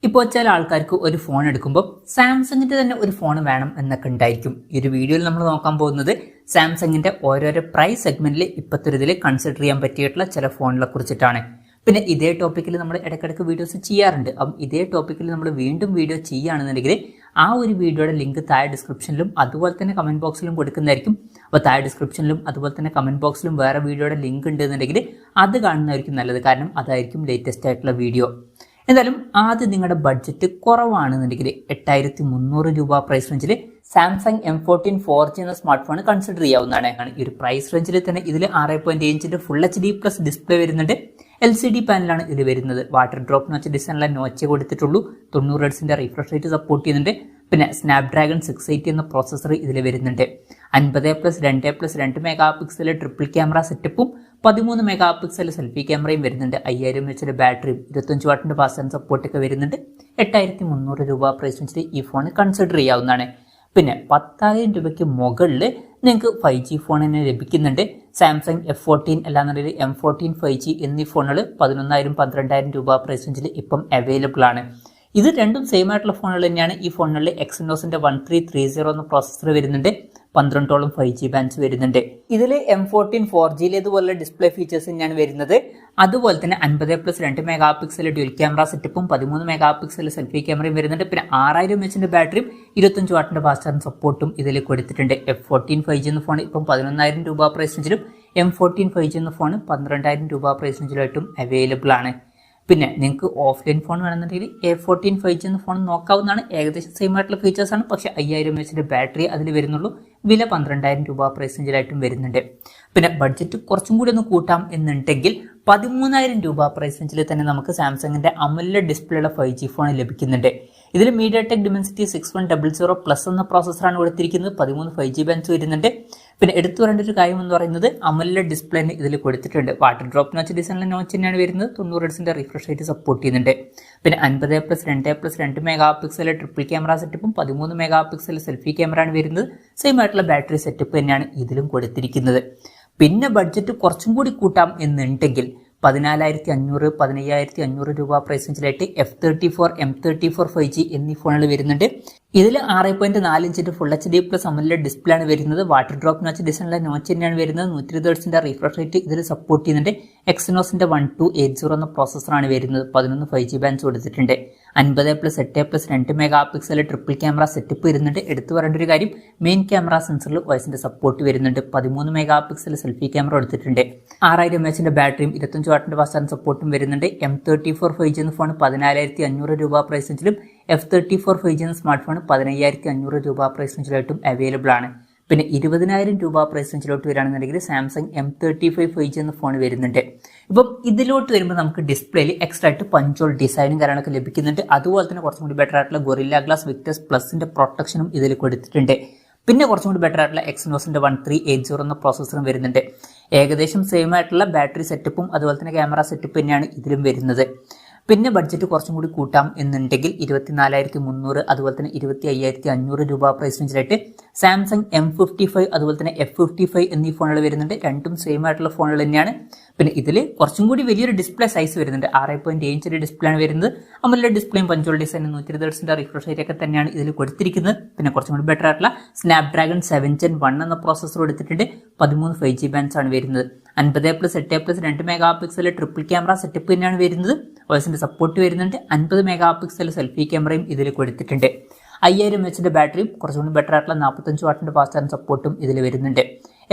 ഇപ്പോൾ ചില ആൾക്കാർക്ക് ഒരു ഫോൺ എടുക്കുമ്പോൾ സാംസങ്ങിന്റെ തന്നെ ഒരു ഫോൺ വേണം എന്നൊക്കെ ഉണ്ടായിരിക്കും. ഈ ഒരു വീഡിയോയിൽ നമ്മൾ നോക്കാൻ പോകുന്നത് സാംസങ്ങിന്റെ ഓരോരോ പ്രൈസ് സെഗ്മെന്റിൽ ഇപ്പോഴത്തെ ഇതിൽ കൺസിഡർ ചെയ്യാൻ പറ്റിയിട്ടുള്ള ചില ഫോണുകളെ കുറിച്ചിട്ടാണ്. പിന്നെ ഇതേ ടോപ്പിക്കിൽ നമ്മൾ ഇടയ്ക്കിടയ്ക്ക് വീഡിയോസ് ചെയ്യാറുണ്ട്. അപ്പം ഇതേ ടോപ്പിക്കിൽ നമ്മൾ വീണ്ടും വീഡിയോ ചെയ്യുകയാണെന്നുണ്ടെങ്കിൽ ആ ഒരു വീഡിയോയുടെ ലിങ്ക് താഴെ ഡിസ്ക്രിപ്ഷനിലും അതുപോലെ തന്നെ കമന്റ് ബോക്സിലും കൊടുക്കുന്നതായിരിക്കും. അപ്പോൾ താഴെ ഡിസ്ക്രിപ്ഷനിലും അതുപോലെ തന്നെ കമന്റ് ബോക്സിലും വേറെ വീഡിയോയുടെ ലിങ്ക് ഉണ്ട് എന്നുണ്ടെങ്കിൽ അത് കാണുന്നതായിരിക്കും നല്ലത്. കാരണം അതായിരിക്കും ലേറ്റസ്റ്റ് ആയിട്ടുള്ള വീഡിയോ. എന്തായാലും ആദ്യം നിങ്ങളുടെ ബഡ്ജറ്റ് കുറവാണെന്നുണ്ടെങ്കിൽ 8300 രൂപ പ്രൈസ് റേഞ്ചിൽ സാംസങ് M14 4G എന്ന സ്മാർട്ട് ഫോൺ കൺസിഡർ ചെയ്യാവുന്നതാണ്. ഈ ഒരു പ്രൈസ് റേഞ്ചിൽ തന്നെ ഇതിൽ 6.7 ഇഞ്ചിന്റെ ഫുൾ HD പ്ലസ് ഡിസ്പ്ലേ വരുന്നുണ്ട്. LCD പാനലാണ് ഇതിൽ വരുന്നത്. വാട്ടർ ഡ്രോപ്പ് നോച്ച് ഡിസൈനിലെ നോച്ചേ കൊടുത്തിട്ടുള്ളൂ. 90 ഹെർട്സിന്റെ റിഫ്രഷ് റേറ്റ് സപ്പോർട്ട് ചെയ്യുന്നുണ്ട്. പിന്നെ സ്നാപ്ഡ്രാഗൺ 680 എന്ന പ്രോസസ്സർ ഇതിൽ വരുന്നുണ്ട്. 50+2+2 മെഗാ പിക്സൽ ട്രിപ്പിൾ ക്യാമറ സെറ്റപ്പും 13 മെഗാ പിക്സൽ സെൽഫി ക്യാമറയും വരുന്നുണ്ട്. 5000 mAh ബാറ്ററിയും 25 വാട്ടിന്റെ ഫാസ്റ്റ് ചാർജിംഗ് സപ്പോർട്ടൊക്കെ വരുന്നുണ്ട്. 8300 രൂപ പ്രൈസ് വെച്ചിട്ട് ഈ ഫോൺ കൺസിഡർ ചെയ്യാവുന്നതാണ്. പിന്നെ 10,000 രൂപയ്ക്ക് മുകളിൽ നിങ്ങൾക്ക് 5G ഫോൺ തന്നെ ലഭിക്കുന്നുണ്ട്. സാംസങ് F14 അല്ലാന്നുണ്ടെങ്കിൽ M14 5G എന്നീ ഫോണുകൾ 11,000 12,000 രൂപ പ്രൈസ് റേഞ്ചിൽ ഇപ്പം അവൈലബിൾ ആണ്. ഇത് രണ്ടും സെയിം ആയിട്ടുള്ള ഫോണുകൾ തന്നെയാണ്. ഈ ഫോണുകളിൽ എക്സിനോസിന്റെ 1330 എന്ന പ്രോസസ്സർ വരുന്നുണ്ട്. 12ഓളം 5G ബാൻഡ്സ് വരുന്നുണ്ട്. ഇതിൽ M14 4Gയിലേതുപോലുള്ള ഡിസ്പ്ലേ ഫീച്ചേഴ്സ് തന്നെയാണ് വരുന്നത്. അതുപോലെ തന്നെ 50+2 മെഗാ പിക്സൽ ഡ്യുവൽ ക്യാമറ സെറ്റപ്പും 13 മെഗാ പിക്സൽ സെൽഫി ക്യാമറയും വരുന്നുണ്ട്. പിന്നെ 6000 mAh ബാറ്ററിയും 25 വാട്ടിന്റെ ഫാസ്റ്റ് ചാർജിംഗ് സപ്പോർട്ടും ഇതിൽ കൊടുത്തിട്ടുണ്ട്. F14 5G എന്ന ഫോൺ ഇപ്പം 11,000 രൂപ പ്രൈസ് റേഞ്ചിലും M14 5G എന്ന ഫോൺ 12,000 രൂപ പ്രൈസ് റേഞ്ചിലായിട്ടും അവൈലബിൾ ആണ്. പിന്നെ നിങ്ങൾക്ക് ഓഫ്ലൈൻ ഫോൺ വേണമെന്നുണ്ടെങ്കിൽ A14 5G എന്ന ഫോൺ നോക്കാവുന്നതാണ്. ഏകദേശം സെയിം ആയിട്ടുള്ള ഫീച്ചേഴ്സ് ആണ്. പക്ഷേ 5000 mAh ബാറ്ററി അതിൽ വരുന്നുള്ളൂ. വില 12,000 രൂപ പ്രൈസ് റേഞ്ചിലായിട്ടും വരുന്നുണ്ട്. പിന്നെ ബഡ്ജറ്റ് കുറച്ചും കൂടി ഒന്ന് കൂട്ടാം എന്നുണ്ടെങ്കിൽ 13,000 രൂപ പ്രൈസ് റേഞ്ചിൽ തന്നെ നമുക്ക് സാംസങ്ങിന്റെ AMOLED ഡിസ്പ്ലേ ഉള്ള 5G ഫോൺ ലഭിക്കുന്നുണ്ട്. ഇതിൽ MediaTek Dimensity 6100+ എന്ന പ്രോസസ്സറാണ് കൊടുത്തിരിക്കുന്നത്. 13 5G ബാൻഡ്സ് വരുന്നുണ്ട്. പിന്നെ എടുത്തു പറയേണ്ട ഒരു കാര്യം എന്ന് പറയുന്നത് AMOLED ഡിസ്പ്ലേന് ഇതിൽ കൊടുത്തിട്ടുണ്ട്. വാട്ടർ ഡ്രോപ്പ് നോച്ച് ഡിസൈനിലെ നോച്ച് തന്നെയാണ് വരുന്നത്. 90 ഹെർട്സിന്റെ റിഫ്രഷ് റേറ്റ് സപ്പോർട്ട് ചെയ്യുന്നുണ്ട്. പിന്നെ 50+2+2 മെഗാ പിക്സൽ ട്രിപ്പിൾ ക്യാമറ സെറ്റപ്പും 13 മെഗാ പിക്സൽ സെൽഫി ക്യാമറ ആണ് വരുന്നത്. സെയിം ആയിട്ടുള്ള ബാറ്ററി സെറ്റപ്പ് തന്നെയാണ് ഇതിലും കൊടുത്തിരിക്കുന്നത്. പിന്നെ ബഡ്ജറ്റ് കുറച്ചും കൂടി കൂട്ടാം എന്നുണ്ടെങ്കിൽ 14,500 15,500 രൂപ പ്രൈസ് റേഞ്ചിലായിട്ട് F34 M34 5G എന്നീ ഫോണുകൾ വരുന്നുണ്ട്. ഇതിൽ 6.4 ഇഞ്ചിന്റെ full HD plus AMOLED display ആണ് വരുന്നത്. വാട്ടർ ഡ്രോപ്പ് നോച്ച് ഡിസൈനിലെ നോച്ച് തന്നെയാണ് വരുന്നത്. 120 ഹെർട്സിന്റെ റിഫ്രഷ് റേറ്റ് ഇതിൽ സപ്പോർട്ട് ചെയ്യുന്നുണ്ട്. എക്സിനോസിന്റെ 1280 എന്ന പ്രോസസ്സറാണ് വരുന്നത്. 11 5G ബാൻഡ്സ് കൊടുത്തിട്ടുണ്ട്. 50+8+2 mega pixel triple camera setup വരുന്നുണ്ട്. എടുത്തു പറയേണ്ട ഒരു കാര്യം മെയിൻ ക്യാമറ സെൻസറിൽ വോയിസിന്റെ സപ്പോർട്ട് വരുന്നുണ്ട്. 13 മെഗാ പിക്സൽ സെൽഫി ക്യാമറ എടുത്തിട്ടുണ്ട്. 6000 mAh ബാറ്ററിയും 25 വാട്ടിന്റെ ഫാസ്റ്റ് ചാർജിംഗ് സപ്പോർട്ടും വരുന്നുണ്ട്. M34 5G എന്ന ഫോൺ 14,500 രൂപ പ്രൈസ് റേഞ്ചിലും F34 5G എന്ന സ്മാർട്ട് ഫോൺ 15,500 രൂപ പ്രൈസ് റേഞ്ചിലായിട്ടും അവൈലബിൾ ആണ്. പിന്നെ 20,000 രൂപ പ്രൈസ് റേഞ്ചിലോട്ട് വരികയാണെന്നുണ്ടെങ്കിൽ സാംസങ് M35 5G എന്ന ഫോൺ വരുന്നുണ്ട്. ഇപ്പം ഇതിലോട്ട് വരുമ്പോൾ നമുക്ക് ഡിസ്പ്ലേയിൽ എക്സ്ട്രാ ആയിട്ട് പഞ്ചോൾ ഡിസൈനും കാര്യങ്ങളൊക്കെ ലഭിക്കുന്നുണ്ട്. അതുപോലെ തന്നെ കുറച്ചും കൂടി ബെറ്റർ ആയിട്ടുള്ള ഗൊറില്ല ഗ്ലാസ് വിക്ടസ് പ്ലസിന്റെ പ്രൊട്ടക്ഷനും ഇതിൽ കൊടുത്തിട്ടുണ്ട്. പിന്നെ കുറച്ചും കൂടി ബെറ്റർ ആയിട്ടുള്ള എക്സിനോസിന്റെ 1380 എന്ന പ്രോസസ്സറും വരുന്നുണ്ട്. ഏകദേശം സെയിം ആയിട്ടുള്ള ബാറ്ററി സെറ്റപ്പും അതുപോലെ തന്നെ ക്യാമറ സെറ്റപ്പ് തന്നെയാണ് ഇതിലും വരുന്നത്. പിന്നെ ബഡ്ജറ്റ് കുറച്ചും കൂടി കൂട്ടാം എന്നുണ്ടെങ്കിൽ 24,300 അതുപോലെ തന്നെ 25,500 രൂപ പ്രൈസ് റേഞ്ചിലായിട്ട് സാംസങ് M55 അതുപോലെ തന്നെ F55 എന്നീ ഫോണുകൾ വരുന്നുണ്ട്. രണ്ടും സെയിം ആയിട്ടുള്ള ഫോണുകൾ തന്നെയാണ്. പിന്നെ ഇതിൽ കുറച്ചും കൂടി വലിയൊരു ഡിസ്പ്ലേ സൈസ് വരുന്നുണ്ട്. 6.7 ഇഞ്ചിന്റെ ഡിസ്പ്ലേ ആണ് വരുന്നത്. AMOLED ഡിസ്പ്ലേയും പഞ്ചോൾ ഡിസൈനും 120 ഹെർട്സിന്റെ റിഫ്രഷ് റേറ്റ് ഒക്കെ തന്നെയാണ് ഇതിൽ കൊടുത്തിരിക്കുന്നത്. പിന്നെ കുറച്ചും കൂടി ബെറ്റർ ആയിട്ടുള്ള സ്നാപ്ഡ്രാഗൺ 7 Gen 1 എന്ന പ്രോസസ്സർ എടുത്തിട്ടുണ്ട്. 13 5G ബാൻഡ്സ് ആണ് വരുന്നത്. 50+8+2 mega pixel triple camera setup തന്നെയാണ് വരുന്നത്. വോയിസിന്റെ സപ്പോർട്ട് വരുന്നുണ്ട്. 50 മെഗാ പിക്സൽ സെൽഫി ക്യാമറയും ഇതിൽ കൊടുത്തിട്ടുണ്ട്. 5000 mAh ബാറ്ററിയും കുറച്ചുകൂടി ബെറ്റർ ആയിട്ടുള്ള 45 വാട്ടിന്റെ ഫാസ്റ്റ് ചാർജിംഗ് സപ്പോർട്ടും ഇതിൽ വരുന്നുണ്ട്.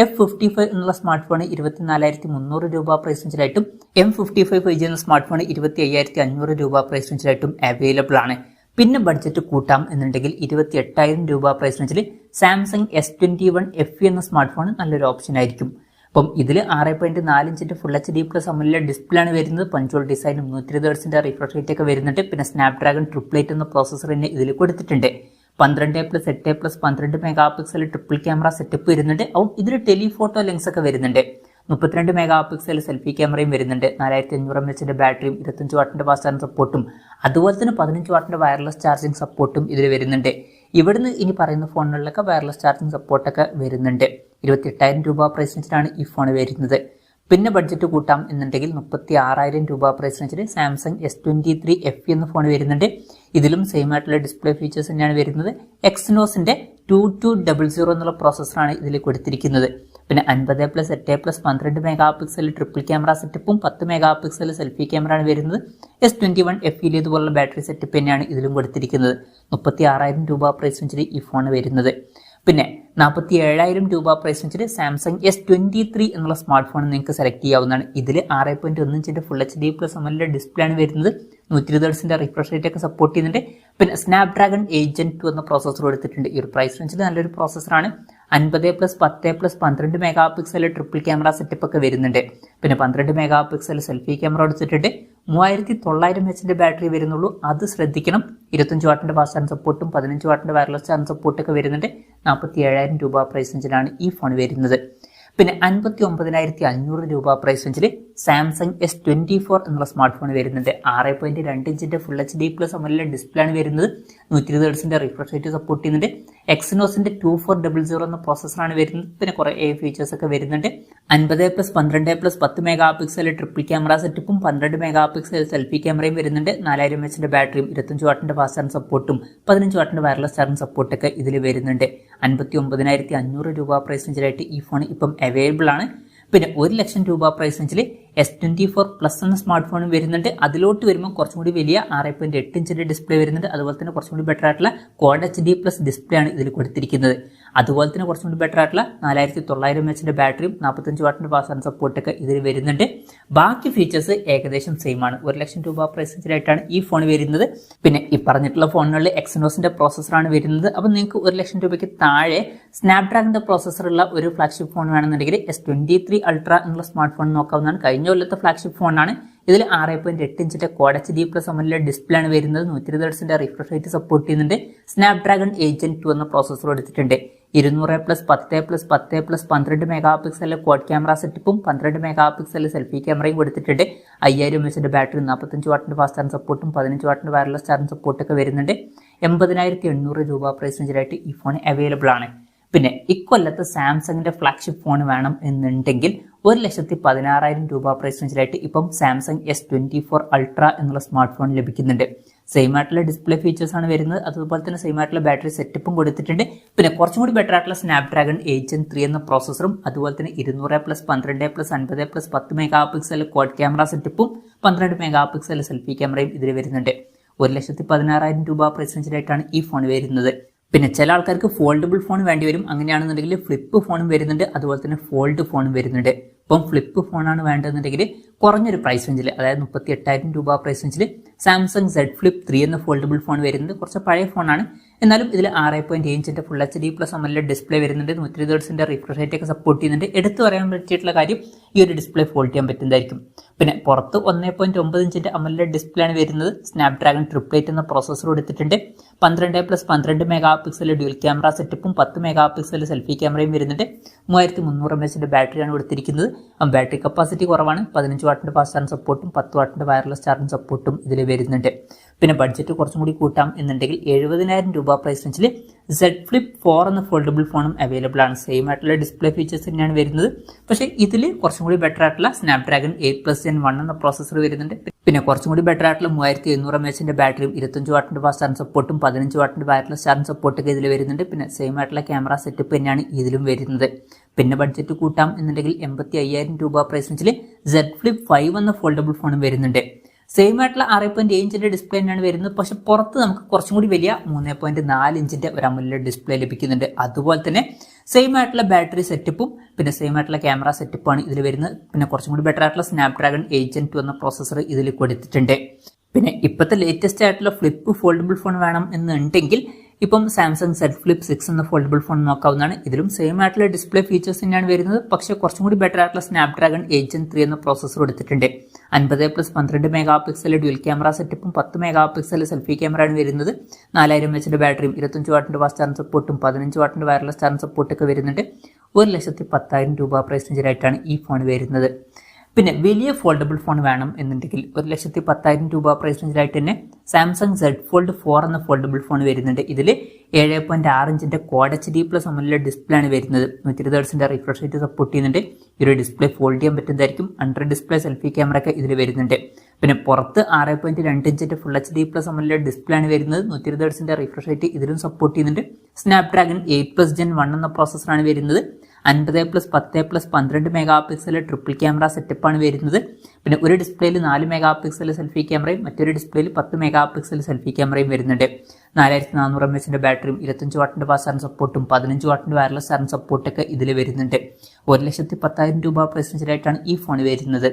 F55 എന്നുള്ള സ്മാർട്ട് ഫോൺ 24,300 രൂപ പ്രൈസ് റേഞ്ചിലായിട്ടും M55 5G എന്ന സ്മാർട്ട് ഫോൺ 25,500 രൂപ പ്രൈസ് റേഞ്ചിലായിട്ടും അവൈലബിൾ ആണ്. പിന്നെ ബഡ്ജറ്റ് കൂട്ടാം എന്നുണ്ടെങ്കിൽ 28,000 രൂപ പ്രൈസ് റേഞ്ചിൽ സാംസങ് S21 FE എന്ന സ്മാർട്ട് ഫോൺ നല്ലൊരു ഓപ്ഷൻ ആയിരിക്കും. അപ്പം ഇതിൽ 6.4 ഇഞ്ചിന്റെ full HD plus AMOLED display ആണ് വരുന്നത്. പഞ്ചോൾ ഡിസൈനും 120 ഹെർട്സിന്റെ റിഫ്രഷ് റേറ്റ് ഒക്കെ വരുന്നുണ്ട്. പിന്നെ സ്നാപ്ഡ്രാഗൺ 888 എന്ന പ്രോസസ്സർ തന്നെ ഇതിൽ കൊടുത്തിട്ടുണ്ട്. 12+8+12 mega pixel triple camera setup വരുന്നുണ്ട്. അപ്പം ഇതിൽ ടെലിഫോട്ടോ ലെൻസ് ഒക്കെ വരുന്നുണ്ട്. 32 മെഗാ പിക്സൽ സെൽഫി ക്യാമറയും വരുന്നുണ്ട്. 4500 mAh ബാറ്ററിയും 25 വാട്ടിന്റെ ഫാസ്റ്റ് ചാർജിംഗ് സപ്പോർട്ടും അതുപോലെ തന്നെ 15 വാട്ടിന്റെ വയർലെസ് ചാർജിംഗ് സപ്പോർട്ടും ഇതിൽ വരുന്നുണ്ട്. ഇവിടുന്ന് ഇനി പറയുന്ന ഫോണുകളിലൊക്കെ വയർലെസ് ചാർജിംഗ് സപ്പോർട്ടൊക്കെ വരുന്നുണ്ട്. 28,000 രൂപ പ്രൈസ് റേഞ്ചിലാണ് ഈ ഫോൺ വരുന്നത്. പിന്നെ ബഡ്ജറ്റ് കൂട്ടാം എന്നുണ്ടെങ്കിൽ 36,000 രൂപ പ്രൈസ് റേഞ്ചിൽ സാംസങ് S23 FE എന്ന ഫോൺ വരുന്നുണ്ട്. ഇതിലും സെയിം ആയിട്ടുള്ള ഡിസ്പ്ലേ ഫീച്ചേഴ്സ് തന്നെയാണ് വരുന്നത്. എക്സിനോസിന്റെ 2200 എന്നുള്ള പ്രോസസ്സറാണ് ഇതിൽ കൊടുത്തിരിക്കുന്നത്. പിന്നെ 50+8+12 MP ട്രിപ്പിൾ ക്യാമറ സെറ്റപ്പും 10 MP സെൽഫി ക്യാമറ ആണ് വരുന്നത്. S21 FE ഇതുപോലുള്ള ബാറ്ററി സെറ്റപ്പ് തന്നെയാണ് ഇതിലും കൊടുത്തിരിക്കുന്നത്. 36,000 രൂപ പ്രൈസ് റേഞ്ചിൽ ഈ ഫോൺ വരുന്നത്. പിന്നെ 47,000 രൂപ പ്രൈസ് റേഞ്ചിൽ സാംസങ് S23 എന്നുള്ള സ്മാർട്ട് ഫോൺ നിങ്ങൾക്ക് സെലക്ട് ചെയ്യാവുന്നതാണ്. ഇതിൽ 6.1 ഇഞ്ചിന്റെ ഫുൾ HD+ AMOLED ഡിസ്പ്ലേ ആണ് വരുന്നത്. 120 Hz റിഫ്രഷ് റേറ്റ് ഒക്കെ സപ്പോർട്ട് ചെയ്യുന്നുണ്ട്. പിന്നെ സ്നാപ്ഡ്രാഗൺ 8 എന്ന പ്രോസസ്സർ കൊടുത്തിട്ടുണ്ട്. ഈ ഒരു പ്രൈസ് റേഞ്ചിൽ നല്ലൊരു പ്രോസസ്സറാണ്. 50+10+12 MP ട്രിപ്പിൾ ക്യാമറ സെറ്റപ്പ് ഒക്കെ വരുന്നുണ്ട്. പിന്നെ 12 MP സെൽഫി ക്യാമറ കൊടുത്തിട്ടുണ്ട്. 3900 mAh ബാറ്ററി വരുന്നുള്ളൂ, അത് ശ്രദ്ധിക്കണം. 25 വാട്ടിന്റെ ഫാസ്റ്റ് ചാർജ് സപ്പോർട്ടും 15 വാട്ടിന്റെ വയർലെസ് ചാർജ് സപ്പോർട്ട് ഒക്കെ വരുന്നുണ്ട്. 47,000 രൂപ പ്രൈസ് റേഞ്ചിലാണ് ഈ ഫോൺ വരുന്നത്. പിന്നെ 59,500 രൂപ പ്രൈസ് റേഞ്ചിൽ സാംസങ് S24 എന്നുള്ള സ്മാർട്ട് ഫോൺ വരുന്നുണ്ട്. 6.2 ഇഞ്ചിന്റെ ഫുൾ HD+ AMOLED ഡിസ്പ്ലേ ആണ് വരുന്നത്. 120 Hz റിഫ്രഷ് റേറ്റ് സപ്പോർട്ട് ചെയ്യുന്നുണ്ട്. എക്സിനോസിന്റെ 2400 എന്ന പ്രോസസ്സറാണ് വരുന്നത്. പിന്നെ കുറെ ഫീച്ചേഴ്സ് ഒക്കെ വരുന്നുണ്ട്. 50+12+10 MP ട്രിപ്പിൾ ക്യാമറ സെറ്റപ്പും 12 MP സെൽഫി ക്യാമറയും വരുന്നുണ്ട്. 4000 mAh ബാറ്ററിയും 25 വാട്ടിന്റെ ഫാസ്റ്റ് ചാർജ് സപ്പോർട്ടും 15 വാട്ടിന്റെ വയർലെസ് ചാർജിംഗ് സപ്പോർട്ടൊക്കെ ഇതിൽ വരുന്നുണ്ട്. 59,500 രൂപ പ്രൈസ് റേഞ്ചിലായിട്ട് ഈ ഫോൺ ഇപ്പം അവൈലബിൾ ആണ്. പിന്നെ 1 ലക്ഷം രൂപ പ്രൈസ് റേഞ്ചിൽ S24 Plus എന്ന സ്മാർട്ട് ഫോണും വരുന്നുണ്ട്. അതിലോട്ട് വരുമ്പോൾ കുറച്ചും കൂടി വലിയ 6.8 ഇഞ്ചിന്റെ ഡിസ്പ്ലേ വരുന്നുണ്ട്. അതുപോലെ തന്നെ കുറച്ചും കൂടി ബെറ്റർ ആയിട്ടുള്ള Quad HD+ ഡിസ്പ്ലേ ആണ് ഇതിൽ കൊടുത്തിരിക്കുന്നത്. അതുപോലെ തന്നെ കുറച്ചും കൂടി ബെറ്റർ ആയിട്ടുള്ള 4900 mAh ബാറ്ററിയും 45 വാട്ടിന്റെ ഫാസ്റ്റ് ചാർജ് സപ്പോർട്ടൊക്കെ ഇതിൽ വരുന്നുണ്ട്. ബാക്കി ഫീച്ചേഴ്സ് ഏകദേശം സെയിം ആണ്. 1 ലക്ഷം രൂപ പ്രൈസ് റേഞ്ചിലായിട്ടാണ് ഈ ഫോൺ വരുന്നത്. പിന്നെ ഈ പറഞ്ഞിട്ടുള്ള ഫോണുകളിൽ എക്സിനോസിന്റെ പ്രോസസ്സറാണ് വരുന്നത്. അപ്പോൾ നിങ്ങൾക്ക് 1 ലക്ഷം രൂപയ്ക്ക് താഴെ സ്നാപ്ഡ്രാഗണിന്റെ പ്രോസസ്സറുള്ള ഒരു ഫ്ലാഗ്ഷിപ്പ് ഫോൺ വേണമെന്നുണ്ടെങ്കിൽ S23 Ultra എന്നുള്ള സ്മാർട്ട് ഫോൺ നോക്കാവുന്നതാണ്. കഴിഞ്ഞ കൊല്ലത്തെ ഫ്ലാഗ്ഷിപ്പ് ഫോണാണ്. ഇതിൽ 6.8 ഇഞ്ചിന്റെ Quad HD+ AMOLED ഡിസ്പ്ലേ ആണ് വരുന്നത്. 120 Hz റിഫ്രഷ് റേറ്റ് സപ്പോർട്ട് ചെയ്യുന്നുണ്ട്. സ്നാപ്ഡ്രാഗൺ 8 എന്ന പ്രോസസ്സർ എടുത്തിട്ടുണ്ട്. 200+10+10+12 MP ക്വാഡ് ക്യാമറ സെറ്റപ്പും 12 MP സെൽഫി ക്യാമറയും കൊടുത്തിട്ടുണ്ട്. 5000 mAh ബാറ്ററി, 45 വാട്ടിന്റെ ഫാസ്റ്റ് ചാർജ് സപ്പോർട്ടും 15 വാട്ടിന്റെ വയർലെസ് ചാർജിംഗ് സപ്പോർട്ടൊക്കെ വരുന്നുണ്ട്. 80,800 രൂപ പ്രൈസ് റേഞ്ചിലായിട്ട് ഈ ഫോൺ അവൈലബിൾ ആണ്. പിന്നെ ഇക്കൊല്ലത്തെ സാംസങ്ങിന്റെ ഫ്ലാഗ്ഷിപ്പ് ഫോൺ വേണം എന്നുണ്ടെങ്കിൽ 1,16,000 രൂപ പ്രൈസ് റേഞ്ചിലായിട്ട് ഇപ്പം സാംസങ് S24 Ultra എന്നുള്ള സ്മാർട്ട് ഫോൺ ലഭിക്കുന്നുണ്ട്. സെയിം ആയിട്ടുള്ള ഡിസ്പ്ലേ ഫീച്ചേഴ്സ് ആണ് വരുന്നത്. അതുപോലെ തന്നെ സെയിം ആയിട്ടുള്ള ബാറ്ററി സെറ്റപ്പും കൊടുത്തിട്ടുണ്ട്. പിന്നെ കുറച്ചും കൂടി ബെറ്റർ ആയിട്ടുള്ള സ്നാപ്ഡ്രാഗൺ 8 Gen 3 എന്ന പ്രോസസ്സറും അതുപോലെ തന്നെ 200+12+50+10 MP ക്വാഡ് ക്യാമറ സെറ്റപ്പും 12 MP സെൽഫി ക്യാമറയും ഇതിൽ വരുന്നുണ്ട്. 1,16,000 രൂപ പ്രൈസ് റേഞ്ചിലായിട്ടാണ് ഈ ഫോൺ വരുന്നത്. പിന്നെ ചില ആൾക്കാർക്ക് ഫോൾഡബിൾ ഫോൺ വേണ്ടി വരും. അങ്ങനെയാണെന്നുണ്ടെങ്കിൽ ഫ്ലിപ്പ് ഫോണും വരുന്നുണ്ട്. അതുപോലെ തന്നെ ഫോൾഡ് ഫോണും വരുന്നുണ്ട്. ഇപ്പം ഫ്ലിപ്പ് ഫോണാണ് വേണ്ടതെന്നുണ്ടെങ്കിൽ കുറഞ്ഞൊരു പ്രൈസ് റേഞ്ചിൽ, അതായത് 38,000 രൂപ പ്രൈസ് റേഞ്ചിൽ സാംസങ് Z Flip 3 എന്ന ഫോൾഡബിൾ ഫോൺ വരുന്നത്. കുറച്ച് പഴയ ഫോണാണ്, എന്നാലും ഇതിൽ 6.7 ഇഞ്ചിന്റെ ഫുൾ HD+ AMOLED ഡിസ്പ്ലേ വരുന്നുണ്ട്. 120 Hz റിഫ്രഷ് റേറ്റ് ഒക്കെ സപ്പോർട്ട് ചെയ്യുന്നുണ്ട്. എടുത്തു പറയാൻ പറ്റിയിട്ടുള്ള കാര്യം ഈ ഒരു ഡിസ്പ്ലേ ഫോൾഡ് ചെയ്യാൻ പറ്റുന്നതായിരിക്കും. പിന്നെ പുറത്ത് 1.9 ഇഞ്ചിന്റെ AMOLED ഡിസ്പ്ലേ ആണ് വരുന്നത്. സ്നാപ്ഡ്രാഗൺ 888 എന്ന പ്രോസസ്സർ കൊടുത്തിട്ടുണ്ട്. 12+12 MP ഡ്യുവൽ ക്യാമറ സെറ്റപ്പും 10 MP സെൽഫി ക്യാമറയും വരുന്നുണ്ട്. 3300 mAh ബാറ്ററിയാണ് കൊടുത്തിരിക്കുന്നത്. ബാറ്ററി കപ്പാസിറ്റി കുറവാണ്. 15 വാട്ടിന്റെ ഫാസ്റ്റ് ചാർജ് സപ്പോർട്ടും 10 വാട്ടിന്റെ വയർലെസ് ചാർജിംഗ് സപ്പോർട്ടും ഇതിൽ വരുന്നുണ്ട്. പിന്നെ ബഡ്ജറ്റ് കുറച്ചും കൂടി കൂട്ടാം എന്നുണ്ടെങ്കിൽ 70,000 രൂപ പ്രൈസ് റേഞ്ചിൽ Z Flip 4 എന്ന ഫോൾഡബിൾ ഫോണും അവൈലബിൾ ആണ്. സെയിം ആയിട്ടുള്ള ഡിസ്പ്ലേ ഫീച്ചേഴ്സ് തന്നെയാണ് വരുന്നത്. പക്ഷേ ഇതിൽ കുറച്ചും കൂടി ബെറ്റർ ആയിട്ടുള്ള സ്നാപ്ഡ്രാഗൺ 8+ Gen 1 എന്ന പ്രോസസ്സർ വരുന്നുണ്ട്. പിന്നെ കുറച്ചും കൂടി ബെറ്റർ ആയിട്ടുള്ള 3700 mAh ബാറ്ററിയും 25 വാട്ടിന്റെ ഫാസ്റ്റ് ചാർജ് സപ്പോർട്ടും 15 വാട്ടിന്റെ വയർലെസ് ചാർജിംഗ് സപ്പോർട്ടൊക്കെ ഇതിൽ വരുന്നുണ്ട്. പിന്നെ സെയിം ആയിട്ടുള്ള ക്യാമറ സെറ്റപ്പ് തന്നെയാണ് ഇതിലും വരുന്നത്. പിന്നെ ബഡ്ജറ്റ് കൂട്ടാം എന്നുണ്ടെങ്കിൽ 85,000 രൂപ പ്രൈസ് റേഞ്ചിൽ Z Flip 5 എന്ന ഫോൾഡബിൾ ഫോണും വരുന്നുണ്ട്. സെയിം ആയിട്ടുള്ള 6.7 ഇഞ്ചിന്റെ ഡിസ്പ്ലേ തന്നെയാണ് വരുന്നത്. പക്ഷെ പുറത്ത് നമുക്ക് കുറച്ചും കൂടി വലിയ 3.4 ഇഞ്ചിന്റെ ഒരു AMOLED ഡിസ്പ്ലേ ലഭിക്കുന്നുണ്ട്. അതുപോലെ തന്നെ സെയിം ആയിട്ടുള്ള ബാറ്ററി സെറ്റപ്പും പിന്നെ സെയിം ആയിട്ടുള്ള ക്യാമറ സെറ്റപ്പാണ് ഇതിൽ വരുന്നത്. പിന്നെ കുറച്ചും കൂടി ബെറ്റർ ആയിട്ടുള്ള സ്നാപ്ഡ്രാഗൺ 8 Gen 2 എന്ന പ്രോസസ്സർ ഇതിൽ കൊടുത്തിട്ടുണ്ട്. പിന്നെ ഇപ്പോഴത്തെ ലേറ്റസ്റ്റ് ആയിട്ടുള്ള ഫ്ലിപ്പ് ഫോൾഡബിൾ ഫോൺ വേണം എന്നുണ്ടെങ്കിൽ ഇപ്പം സാംസങ് Z Flip 6 എന്ന ഫോൾഡബിൾ ഫോൺ നോക്കാവുന്നതാണ്. ഇതിലും സെയിം ആയിട്ടുള്ള ഡിസ്പ്ലേ ഫീച്ചേഴ്സ് തന്നെയാണ് വരുന്നത്. പക്ഷേ കുറച്ചും കൂടി ബെറ്റർ ആയിട്ടുള്ള സ്നാപ്ഡ്രാഗൺ 8 Gen 3 എന്ന പ്രോസസ്സർ എടുത്തിട്ടുണ്ട്. 50+12 MP ഡ്യുവൽ ക്യാമറ സെറ്റപ്പും 10 MP സെൽഫി ക്യാമറയാണ് വരുന്നത്. 4000 mAh ബാറ്ററിയും 25 വാട്ടിന്റെ ഫാസ്റ്റ് ചാർജ് സപ്പോർട്ടും 15 വാട്ടിന്റെ വയർലെസ് ചാർജിംഗ് സപ്പോർട്ടൊക്കെ വരുന്നുണ്ട്. 1,10,000 രൂപ പ്രൈസ് റേഞ്ചിലായിട്ടാണ് ഈ ഫോൺ വരുന്നത്. പിന്നെ വലിയ ഫോൾഡബിൾ ഫോൺ വേണം എന്നുണ്ടെങ്കിൽ 1,10,000 രൂപ പ്രൈസ് റേഞ്ചിലായിട്ട് തന്നെ സാംസങ് Z Fold 4 എന്ന ഫോൾഡബിൾ ഫോൺ വരുന്നുണ്ട്. ഇതിൽ 7.6 ഇഞ്ചിന്റെ Quad HD+ AMOLED ഡിസ്പ്ലേ ആണ് വരുന്നത്. 120 Hz റിഫ്രഷ് റേറ്റ് സപ്പോർട്ട് ചെയ്യുന്നുണ്ട്. ഈ ഒരു ഡിസ്പ്ലേ ഫോൾഡ് ചെയ്യാൻ പറ്റുന്നതായിരിക്കും. അണ്ടർ ഡിസ്പ്ലേ സെൽഫി ക്യാമറ ഒക്കെ ഇതിൽ വരുന്നുണ്ട്. പിന്നെ പുറത്ത് 6.2 ഇഞ്ചിന്റെ ഫുൾ HD+ AMOLED ഡിസ്പ്ലേ ആണ് വരുന്നത്. 120 ഹെർട്സിന്റെ റിഫ്രഷ് റേറ്റ് ഇതിലും സപ്പോർട്ട് ചെയ്യുന്നുണ്ട്. സ്നാപ്ഡ്രാഗൺ 8+ Gen 1 എന്ന പ്രോസസ്സറാണ് വരുന്നത്. 50+10+12 mega pixel triple camera setup ആണ് വരുന്നത്. പിന്നെ ഒരു ഡിസ്പ്ലേയിൽ 4 മെഗാ പിക്സൽ സെൽഫി ക്യാമറയും മറ്റൊരു ഡിസ്പ്ലേയിൽ 10 മെഗാ പിക്സൽ സെൽഫി ക്യാമറയും വരുന്നുണ്ട്. 4400 mAh ബാറ്ററിയും 25 വാട്ടിന്റെ ഫാസ്റ്റ് ചാർജിംഗ് സപ്പോർട്ടും 15 വാട്ടിന്റെ വയർലെസ് ചാർജിംഗ് സപ്പോർട്ടൊക്കെ ഇതിൽ വരുന്നുണ്ട്. 1,10,000 രൂപ പ്രൈസ് റേഞ്ചിലായിട്ടാണ് ഈ ഫോൺ വരുന്നത്.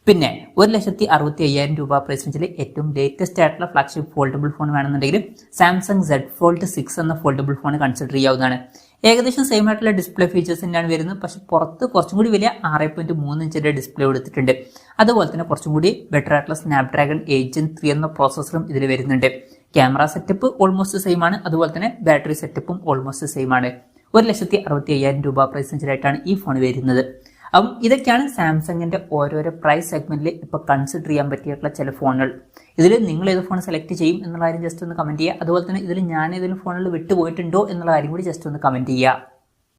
പിന്നെ 1,65,000 രൂപ പ്രൈസ് റേഞ്ചിൽ ഏറ്റവും ലേറ്റസ്റ്റ് ആയിട്ടുള്ള ഫ്ലാഗ്ഷിപ്പ് ഫോൾഡബിൾ ഫോൺ വേണമെന്നുണ്ടെങ്കിൽ സാംസങ് Z Fold 6 എന്ന ഫോൾഡബിൾ ഫോൺ കൺസിഡർ ചെയ്യാവുന്നതാണ്. ഏകദേശം സെയിം ആയിട്ടുള്ള ഡിസ്പ്ലേ ഫീച്ചേഴ്സ് തന്നെയാണ് വരുന്നത്. പക്ഷെ പുറത്ത് കുറച്ചും കൂടി വലിയ 6.3 ഇഞ്ചിന്റെ ഡിസ്പ്ലേ കൊടുത്തിട്ടുണ്ട്. അതുപോലെ തന്നെ കുറച്ചും കൂടി ബെറ്റർ ആയിട്ടുള്ള സ്നാപ്ഡ്രാഗൺ 8 Gen 3 എന്ന പ്രോസസ്സറും ഇതിൽ വരുന്നുണ്ട്. ക്യാമറ സെറ്റപ്പ് ഓൾമോസ്റ്റ് സെയിം ആണ്. അതുപോലെ തന്നെ ബാറ്ററി സെറ്റപ്പും ഓൾമോസ്റ്റ് സെയിം ആണ്. 1,65,000 രൂപ പ്രൈസ് റേഞ്ചിലായിട്ടാണ് ഈ ഫോൺ വരുന്നത്. അപ്പം ഇതൊക്കെയാണ് സാംസങ്ങിന്റെ ഓരോരോ പ്രൈസ് സെഗ്മെന്റിൽ ഇപ്പോൾ കൺസിഡർ ചെയ്യാൻ പറ്റിയിട്ടുള്ള ചില ഫോണുകൾ. ഇതിൽ നിങ്ങൾ ഏത് ഫോൺ സെലക്ട് ചെയ്യും എന്നുള്ള കാര്യം ജസ്റ്റ് ഒന്ന് കമന്റ് ചെയ്യുക. അതുപോലെ തന്നെ ഇതിൽ ഞാൻ ഏതെങ്കിലും ഫോണുകൾ വിട്ടുപോയിട്ടുണ്ടോ എന്നുള്ള കാര്യം കൂടി ജസ്റ്റ് ഒന്ന് കമന്റ് ചെയ്യുക.